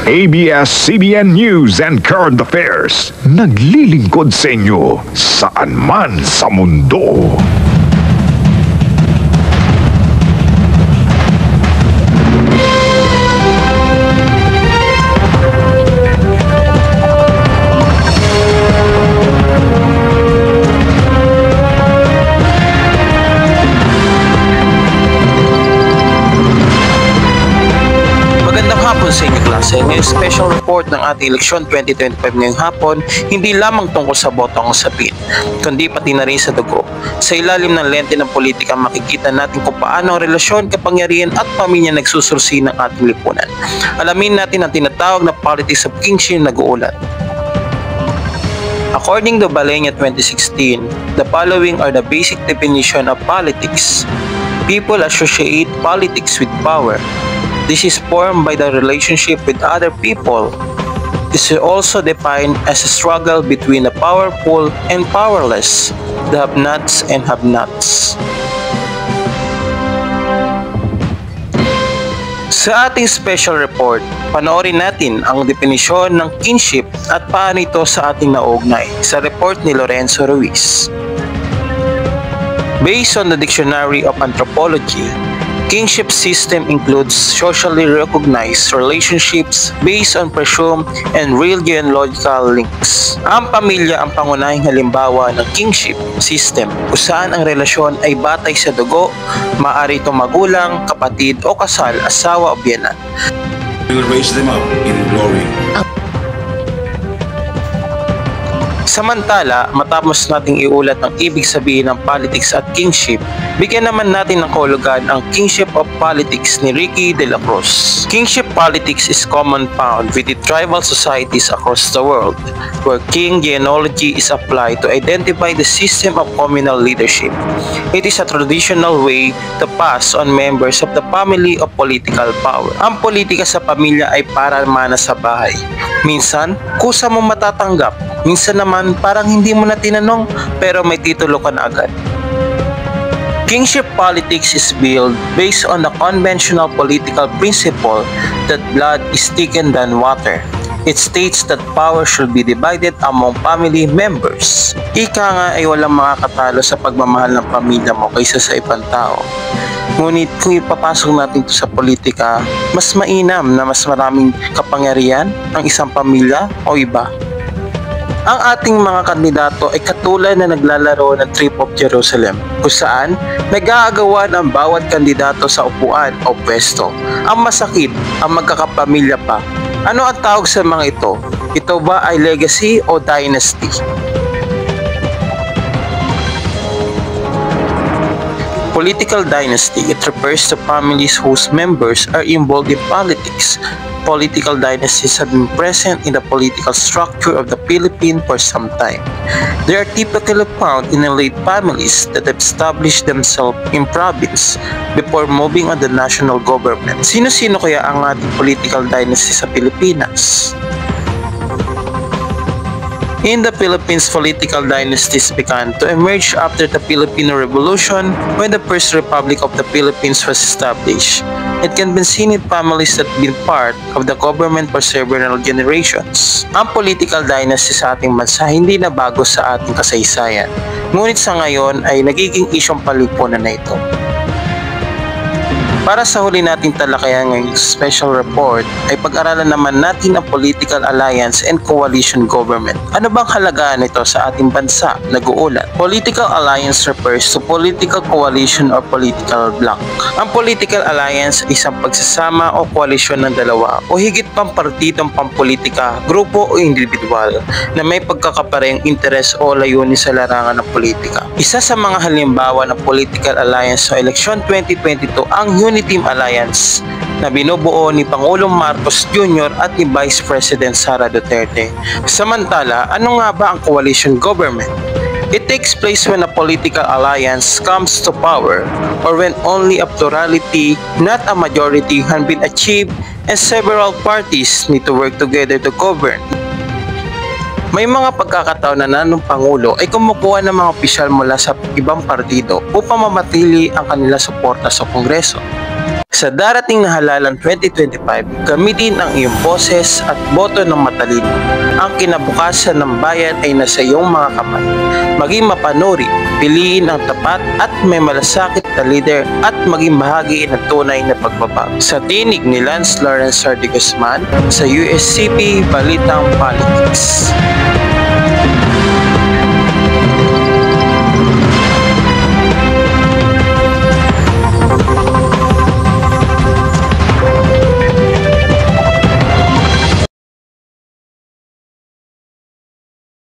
ABS-CBN News and Current Affairs. Naglilingkod sa inyo saan man sa mundo. Sa inyo klase, ngayong special report ng ating eleksyon 2025 ngayong hapon, hindi lamang tungkol sa boto ang usapin, kundi pati na rin sa dugo. Sa ilalim ng lente ng politika, makikita natin kung paano ang relasyon, kapangyarihan at pamilya nagsusursi ng ating lipunan. Alamin natin ang tinatawag na politics of kingship na nag-uulat. According to Balenya 2016, the following are the basic definition of politics. People associate politics with power. This is formed by the relationship with other people. This is also defined as a struggle between the powerful and powerless, the have-nots and have-nots. Sa ating special report, panoorin natin ang definisyon ng kinship at paano ito sa ating naugnay sa report ni Lorenzo Ruiz. Based on the Dictionary of Anthropology, kingship system includes socially recognized relationships based on presumed and real genealogical links. Ang pamilya ang pangunahing halimbawa ng kingship system kung saan ang relasyon ay batay sa dugo, maaari itong magulang, kapatid o kasal, asawa o biyenan. We will raise them up in glory. Samantala, matapos nating iulat ang ibig sabihin ng politics at kingship, bigyan naman natin ng kahulugan ang Kingship of Politics ni Ricky de la Cruz. Kingship politics is common found within tribal societies across the world, where king genealogy is applied to identify the system of communal leadership. It is a traditional way to pass on members of the family of political power. Ang politika sa pamilya ay para mana sa bahay. Minsan, kusa mo matatanggap. Minsan naman parang hindi mo na tinanong pero may titulo ka na agad. Kingship politics is built based on the conventional political principle that blood is thicker than water. It states that power should be divided among family members. Ika nga ay walang makakatalo sa pagmamahal ng pamilya mo kaysa sa ibang tao. Ngunit kung ipapasok natin ito sa politika, mas mainam na mas maraming kapangyarihan ang isang pamilya o iba. Ang ating mga kandidato ay katulad na naglalaro ng Trip of Jerusalem, kung saan nag-aagawan ang bawat kandidato sa upuan o pwesto. Ang masakit, ang magkakapamilya pa. Ano ang tawag sa mga ito? Ito ba ay legacy o dynasty? Political dynasty, it refers to families whose members are involved in politics. Political dynasties have been present in the political structure of the Philippines for some time. They are typically found in elite families that have established themselves in province before moving on the national government. Sino-sino kaya ang ating political dynasty sa Pilipinas? In the Philippines, political dynasties began to emerge after the Filipino Revolution when the First Republic of the Philippines was established. It can be seen in families that have been part of the government for several generations. Ang political dynasty sa ating bansa hindi na bago sa ating kasaysayan. Ngunit sa ngayon ay nagiging isyong palipunan na ito. Para sa huli nating talakayan ngayong special report ay pag-aralan naman natin ang political alliance and coalition government. Ano bang halagaan nito sa ating bansa? Nag-uulat. Political alliance refers to political coalition or political bloc. Ang political alliance ay isang pagsasama o koalisyon ng dalawa o higit pang partidong pampolitika, grupo o individual na may pagkakaparehong interes o layunin sa larangan ng politika. Isa sa mga halimbawa ng political alliance sa eleksyon 2022 ang Unity Team Alliance na binubuo ni Pangulong Marcos Jr. at ni Vice President Sara Duterte. Samantala, ano nga ba ang coalition government? It takes place when a political alliance comes to power or when only a plurality, not a majority, has been achieved and several parties need to work together to govern. May mga pagkakataon na nanong Pangulo ay kumukuha ng mga opisyal mula sa ibang partido upang mamatili ang kanilang suporta sa Kongreso. Sa darating na halalan 2025, gamitin ang iyong boses at boto ng matalino. Ang kinabukasan ng bayan ay nasa iyong mga kamay. Maging mapanuri, piliin ang tapat at may malasakit na leader at maging bahagi ng tunay na pagbabago. Sa tinig ni Lance Lawrence Sardi Guzman sa USCP Balitang Politics.